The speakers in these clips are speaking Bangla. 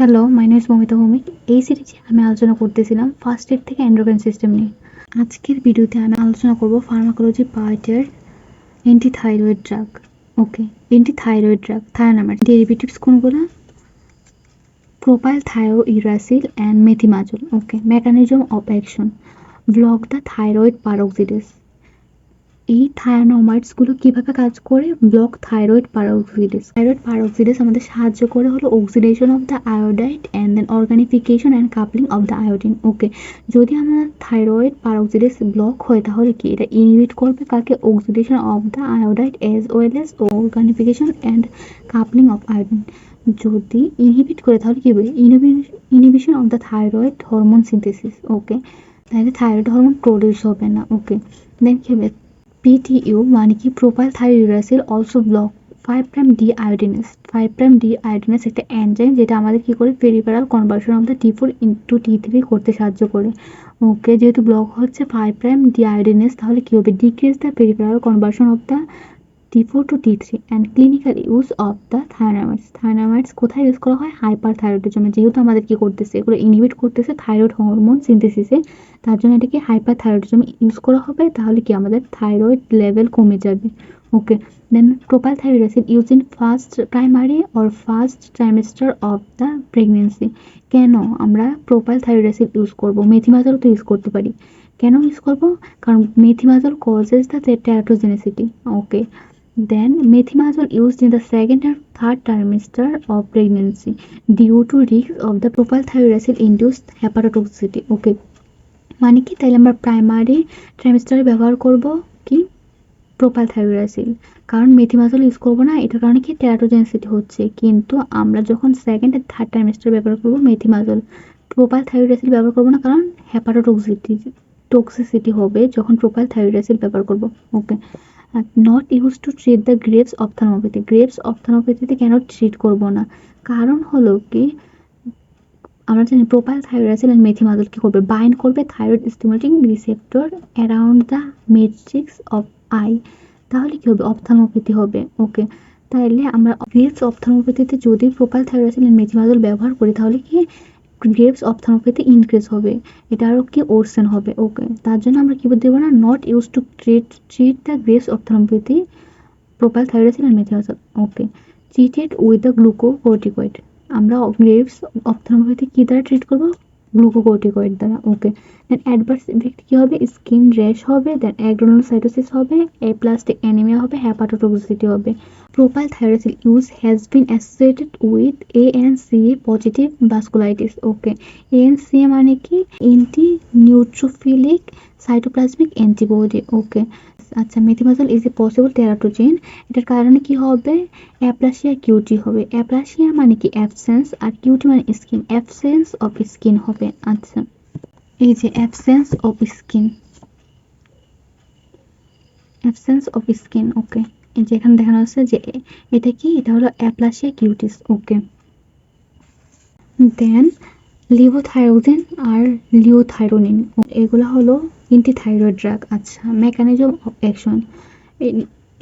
Hello, my name is Moumita Bhowmik. এই সিরিজে আমি আলোচনা করতেছিলাম ফার্স্ট এড থেকে এন্ডোক্রাইন সিস্টেম নিয়ে। আজকের ভিডিওতে আমি আলোচনা করব ফার্মাকোলজি পার্টের antithyroid drug. Okay, antithyroid drug thionamide derivatives কোনগুলো? Propylthiouracil and methimazole. Okay, mechanism of action block the thyroid peroxidase. এই থায়োনামাইডসগুলো কিভাবে কাজ করে? Block thyroid peroxidase. Thyroid peroxidase আমাদের সাহায্য করে হলো oxidation of the iodide and then organification and coupling of the iodine. ওকে, যদি আমাদের থাইরয়েড পারঅক্সিডেস ব্লক হয় তাহলে কি এটা ইনহিবিট করবে কাকে? Oxidation of the iodide as well as organification and coupling of iodine. যদি ইনহিবিট করে তাহলে কি হবে? Inhibition of the thyroid hormone synthesis. Okay, তাহলে থাইরয়েড হরমোন প্রডিউস হবে না। ওকে, দেন কি হবে? PTU মানে কি প্রোপাইল থায়োইরাসিল অলসো ব্লক 5' ডিআয়োডিনেস। 5' ডিআয়োডিনেস একটা এনজাইম যেটা আমাদের কি করে? Peripheral conversion of the T4 into T3 করতে সাহায্য করে। ওকে, যেহেতু ব্লক হচ্ছে 5' ডিআয়োডিনেস তাহলে কি হবে? Decrease the peripheral conversion of the T4 to T3 and clinical use of the থায়োনামাইডস। থায়োনামাইডস কোথায় ইউজ করা হয়? হাইপারথাইরয়েডিজমে। যেহেতু আমাদের কি করতেছে? এগুলো ইনহিবিট করতেছে থাইরয়েড হরমোন সিনথেসিসে, তার জন্য এটাকে হাইপারথাইরয়েডিজমে ইউজ করা হবে। তাহলে কি আমাদের থাইরয়েড লেভেল কমে যাবে। Okay, then propylthiouracil use in first primary or first trimester of the pregnancy. কেন আমরা প্রোপাইল থায়োইরাসিল ইউজ করব? মেথিমাজল তো ইউজ করতে পারি। কেন ইউজ করব? কারণ methimazole causes the teratogenicity. Okay, then methimazole used in the second and third trimester of pregnancy due to risk of the propyl thiouracil induced hepatotoxicity. ওকে, মানে কি? তাহলে আমরা প্রাইমারি ট্রাইমেস্টারে ব্যবহার করব কি? প্রোপাইল থায়োইরাসিল। কারণ মেথিমাজল ইউজ করব না, এটার কারণে কি? টেরাটোজেনিসিটি হচ্ছে। কিন্তু আমরা যখন সেকেন্ড আর থার্ড ট্রাইমেস্টারে ব্যবহার করব মেথিমাজল, প্রোপাইল থায়োইরাসিল ব্যবহার করব না, কারণ টক্সিসিটি হবে যখন প্রোপাইল থায়োইরাসিল ব্যবহার করব। Okay, not use to treat the Graves ophthalmopathy. Graves অপথ্যালমোপ্যাথিতে কেন ট্রিট করব না? কারণ হলো কি, আমরা জানি প্রোপাইল থায়োইরাসিল এন্ড মেথিমাজল কি করবে? বাইন্ড করবে thyroid stimulating receptor around the matrix of I. তাহলে কি হবে? অপথ্যালমোপ্যাথি হবে। ওকে, তাহলে আমরা গ্রেভস অপথ্যালমোপ্যাথিতে যদি প্রোপাইল থায়োইরাসিল এন্ড মেথিমাজল ব্যবহার করি তাহলে কি? গ্রেভস অপথ্যালমোপ্যাথি ইনক্রিজ হবে, এটা আরও কি? ওরসেন হবে। ওকে, তার জন্য আমরা কি দেবো না? Not use to treat the Graves ophthalmopathy propylthiouracil and methimazole. Okay, treated with the glucocorticoid. আমরা গ্রেভস অপথ্যালমোপ্যাথি কি দ্বারা ট্রিট করব? গ্লুকোকর্টিকয়েড দ্বারা। ওকে, দেন অ্যাডভার্স ইফেক্ট কি হবে? স্কিন র্যাশ হবে, দেন অ্যাগ্রানুলোসাইটোসিস হবে, অ্যাপ্লাস্টিক অ্যানিমিয়া হবে, হেপাটোটক্সিসিটি হবে। Propylthiouracil use has been associated with ANCA positive vasculitis. Okay, ANCA মানে কি? Anti neutrophilic cytoplasmic antibody. Okay, আচ্ছা, methimazole is a possible teratogen. এটার কারণে কি হবে? অ্যাপ্লাসিয়া কিউটি হবে। অ্যাপ্লাসিয়া মানে কি? অ্যাবসেন্স, আর কিউটি মানে স্কিন। অ্যাবসেন্স অফ স্কিন হবে। আচ্ছা, এই যে absence of skin, absence of skin. Okay, এই যে এখানে দেখানো হচ্ছে যে এটা কি? এটা হলো অ্যাপ্লাসিয়া কিউটিস। ওকে, দেন লিভোথাইরোজিন আর লিওথাইরোনিন এগুলো হলো অ্যান্টিথাইরয়েড ড্রাগ। আচ্ছা, মেকানিজম অফ অ্যাকশন।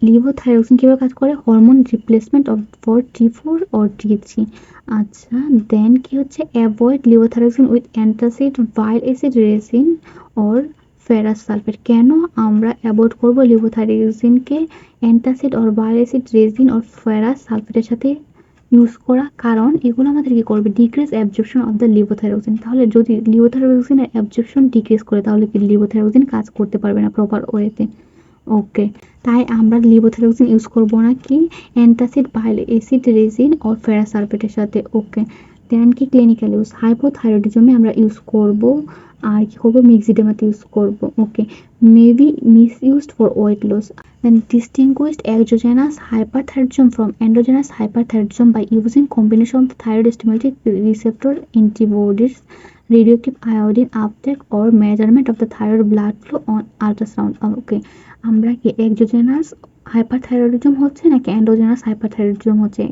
লিভোথাইরোজিন কীভাবে কাজ করে? Hormone replacement of for T4 or T3। আচ্ছা, দেন কি হচ্ছে? Avoid levothyroxine with antacid, bile acid, resin or ferrous sulphate. কেন আমরা অ্যাভয়েড করবো লিভোথাইরোজিনকে antacid or bile acid, resin or ferrous সালফেটের সাথে ইউজ করা? কারণ এগুলো আমাদের কি করবে? Decrease absorption of the levothyroxine. তাহলে যদি লিভোথাইরোজিনের অ্যাবজর্পশন ডিক্রিজ করে তাহলে কি লিভোথাইরোজিন কাজ করতে পারবে না প্রপার ওয়েতে। ওকে, তাই আমরা লিভোথাইরোজিন ইউজ করব না কি? Antacid, bile acid, resin or ferrous সালফেটের সাথে। ওকে, দেন কি? ক্লিনিক্যাল ইউজ হাইপোথাইরয়েডিজমে আমরা ইউজ করব, আর কি করবো? মিক্সিডেমাতে ইউজ করব। Okay, maybe misused for weight loss. Then distinguished exogenous hyperthyroidism from endogenous hyperthyroidism by using combination of thyroid stimulating receptor antibodies, radioactive iodine uptake or measurement of the thyroid blood flow on ultrasound. Okay, আমরা কি এক্সোজেনাস হাইপারথাইরয়েডিজম হচ্ছে নাকি এন্ডোজেনাস হাইপারথাইরয়েডিজম হচ্ছে?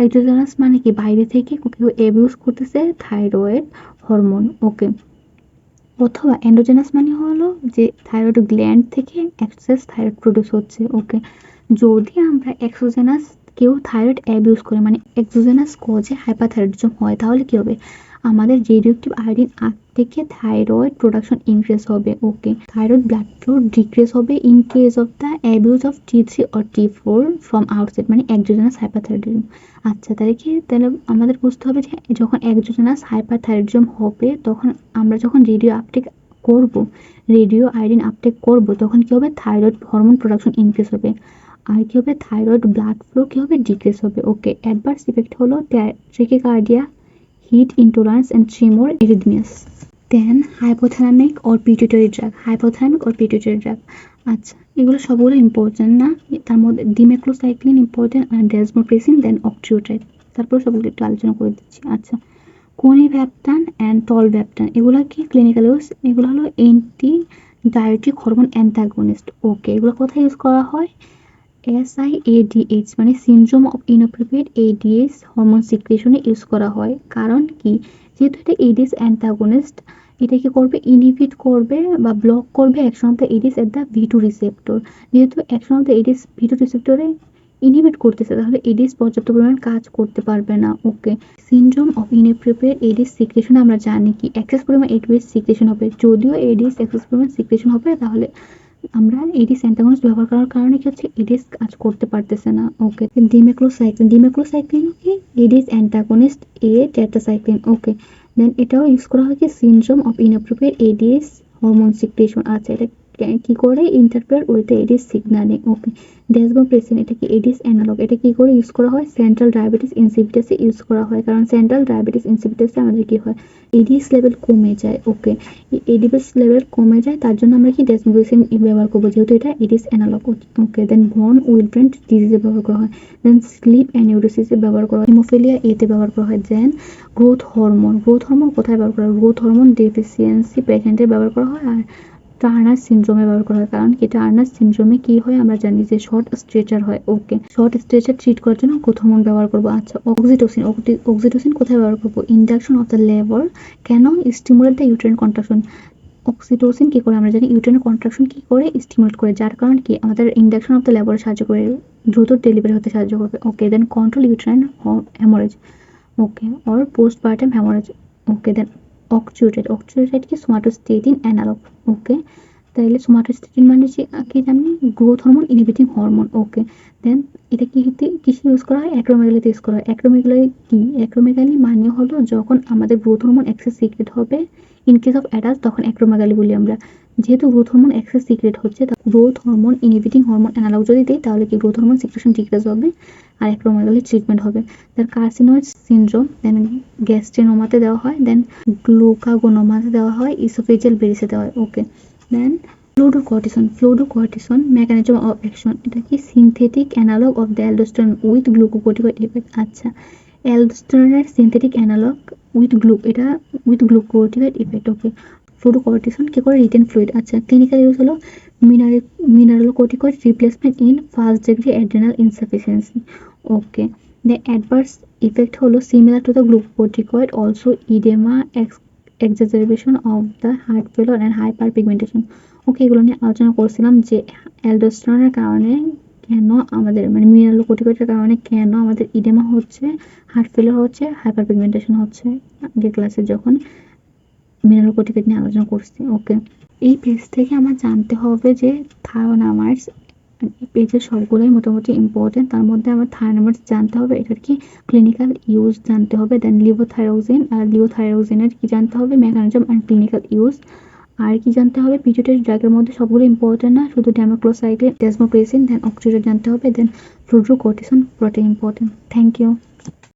এক্সোজেনাস মানে কি? বাইরে থেকে কেউ অ্যাবিউজ করতেছে থাইরয়েড হরমোন। ওকে, অথবা এন্ডোজেনাস মানে হলো যে থাইরয়েড গ্ল্যান্ড থেকে এক্সেস থাইরয়েড প্রডিউস হচ্ছে। ওকে, যদি আমরা এক্সোজেনাস কেউ থাইরয়েড অ্যাবিউজ করে মানে এক্সোজেনাস কজে হাইপারথাইরয়েডিজম হয়, তাহলে কি হবে? আমাদের রেডিওঅ্যাক্টিভ আয়োডিন থেকে থাইরয়েড প্রোডাকশন ইনক্রিজ হবে। ওকে, থাইরয়েড ব্লাড ফ্লো ডিক্রিজ হবে in case of the abuse of T3 or T4 from outside মানে এক্সোজেনাস হাইপারথাইরয়েডিজম। আচ্ছা, তাহলে আমাদের বুঝতে হবে যে যখন এক্সোজেনাস হাইপারথাইরয়েডিজম হবে তখন আমরা যখন রেডিও আয়োডিন আপটেক করব তখন কি হবে? থাইরয়েড হরমোন প্রোডাকশন ইনক্রিজ হবে। আর কি হবে? থাইরয়েড ব্লাড ফ্লো কি হবে? ডিক্রিজ হবে। ওকে, অ্যাডভার্স ইফেক্ট হলো tachycardia, heat intolerance and tremor, arrhythmias. Then hypothalamic or pituitary drug. আচ্ছা, এগুলো সবগুলো ইম্পর্টেন্ট না, তার মধ্যে ডিমেক্লোসাইক্লিন ইম্পর্টেন্ট আর ডেসমোপ্রেসিন দেন অক্ট্রিওটাইড, তারপর সবগুলো একটু আলোচনা করে দিচ্ছি। আচ্ছা, কোনিভ্যাপটান অ্যান্ড টলভ্যাপটান এগুলো কি ক্লিনিক্যাল ইউজ? এগুলো হলো anti diabetic hormone antagonist. Okay, এগুলো কোথায় ইউজ করা হয়? SIADH মানে syndrome of inappropriate ADH hormone সিক্রেশনে ইউজ করা হয়। কারণ কি? যেহেতু এটা ADH অ্যান্টাগনিস্ট, এটা কি করবে? ইনহিবিট করবে বা ব্লক করবে action of the ADH at the V2 receptor. যেহেতু action of the ADH V2 রিসেপ্টরে ইনহিবিট করতেছে, তাহলে ADH পর্যাপ্ত পরিমাণ কাজ করতে পারবে না। Okay, syndrome of inappropriate ADH secretion আমরা জানি কি এক্সেস পরিমাণ ADH সিক্রেশন হবে। যদিও ADH এক্সেস পরিমাণ সিক্রেশন হবে, তাহলে আমরা এডিস অ্যান্টাগনিস্ট ব্যবহার করার কারণে কি হচ্ছে? এডিস কাজ করতে পারতেছে না। ওকে, ডিমেক্লোসাইক্লিন কি? ADH antagonist tetracycline. Okay, then এটাও ইউজ করা হয় কি? Syndrome of inappropriate ADH hormone secretion. আচ্ছা, এটা কি করে? Interfere with ADH signalling. Okay, desmopressin এটা কি? ADH analogue. এটা কি করে ইউজ করা হয়? সেন্ট্রাল ডায়াবেটিস ইনসিপিটাসে ইউজ করা হয়, কারণ সেন্ট্রাল ডায়াবেটিস ইনসিপিটাসে আমাদের কি হয়? এডিএস লেভেল কমে যায়। ওকে, এডিএস লেভেল কমে যায়, তার জন্য আমরা কি ডেসমোপ্রেসিন ব্যবহার করবো, যেহেতু এটা এডিস অ্যানালগ। ওকে, দেন বন উইলব্রেন্ট ডিজিজে ব্যবহার করা হয়, দেন স্লিপ অ্যানিউরোসিসে ব্যবহার করা হয়, হিমোফিলিয়া এতে ব্যবহার করা হয়। দেন গ্রোথ হরমোন কোথায় ব্যবহার করা হয়? গ্রোথ হরমোন ডেফিসিয়েন্সি পেশেন্টে ব্যবহার করা হয়। আর টার্নার সিনড্রোমে ব্যবহার করা হয়, কারণ কি? টার্নার সিনড্রোমে কি হয় আমরা জানি যে শর্ট স্ট্রেচার হয়। ওকে, শর্ট স্ট্রেচার ট্রিট করার জন্য গ্রোথ হরমোন ব্যবহার করবো। আচ্ছা, অক্সিটোসিন কোথায় ব্যবহার করবো? Induction of the labour. কেন? Stimulate the uterine contraction. Oxytocin কি করে? আমরা জানি ইউটেরাইন কন্ট্রাকশন কি করে? স্টিমুলেট করে, যার কারণ কি আমাদের ইন্ডাকশন অফ দ্য লেবারে সাহায্য করে, দ্রুত ডেলিভারি হতে সাহায্য করবে। Okay, then control uterine haemorrhage. Okay, or postpartum haemorrhage. Okay, then octreotide কি? Somatostatin analogue. ওকে, তাহলে সোমাটোস্টেটিন মানে কি জানি? Growth hormone inhibiting hormone. Okay, then এটা কিসে ইউজ করা হয়? অ্যাক্রোমেগালিতে ইউজ করা হয়। অ্যাক্রোমেগালি কি? অ্যাক্রোমেগালি মানে হলো যখন আমাদের গ্রোথ হরমোন এক্সেস সিক্রেট হবে ইন কেস অফ অ্যাডাল্ট, তখন অ্যাক্রোমেগালি বলি আমরা। যেহেতু গ্রোথ হরমোন এক্সেস সিক্রেট হচ্ছে, growth hormone inhibiting hormone analog যদি দিই, তাহলে কি গ্রোথ হরমোন সিক্রেশন ডিক্রিজ হবে আর অ্যাক্রোমেগালি ট্রিটমেন্ট হবে। তার কার্সিনোয়েড সিনড্রোম, দেন গ্যাস্ট্রিনোমাতে দেওয়া হয়, দেন গ্লুকাগোনোমাতে দেওয়া হয়, ইসোফেজিয়াল বেরিসে দেওয়া হয়। Okay, then fludrocortisone mechanism of action. এটা কি? Synthetic analogue of the aldosterone with glucocorticoid effect. আচ্ছা, অ্যালডোস্টেরনের synthetic analogue with glucocorticoid effect. Okay, fludrocortisone কি করে? Retain fluid. আচ্ছা, ক্লিনিক্যাল ইউজ হলো mineralocorticoid replacement in first degree adrenal insufficiency. Okay, the adverse effect হলো similar to the glucocorticoid, also oedema, exacerbation of the heart failure and hyperpigmentation. Okay, এগুলো নিয়ে আলোচনা করছিলাম যে অ্যালডোস্টেরনের কারণে কেন আমাদের মানে মিনারেলোকর্টিকয়েডের কারণে কেন আমাদের ইডেমা হচ্ছে, হার্ট ফেলিওর হচ্ছে, হাইপারপিগমেন্টেশন হচ্ছে, আগের ক্লাসে যখন মিনারেলোকর্টিকয়েড নিয়ে আলোচনা করছি। ওকে, এই পেজ থেকে আমার জানতে হবে যে থায়োনামাইডস, এই পেজের সবগুলোই মোটামুটি ইম্পর্টেন্ট, তার মধ্যে আমার থায়োনামাইডস জানতে হবে, এটার কি ক্লিনিক্যাল ইউজ জানতে হবে, দেন লিভোথাইরোক্সিনের কি জানতে হবে, মেকানিজম অ্যান্ড ক্লিনিক্যাল ইউজ। আর কি জানতে হবে? পিটুইটারি ড্রাগের মধ্যে সবগুলো ইম্পর্টেন্ট না, শুধু ডেমোক্লোসাইক্লিন, ডেসমোপ্রেসিন, দেন অক্ট্রিওটাইড জানতে হবে, দেন ফ্লুডোকর্টিসন পুরোটাই ইম্পর্টেন্ট। Thank you.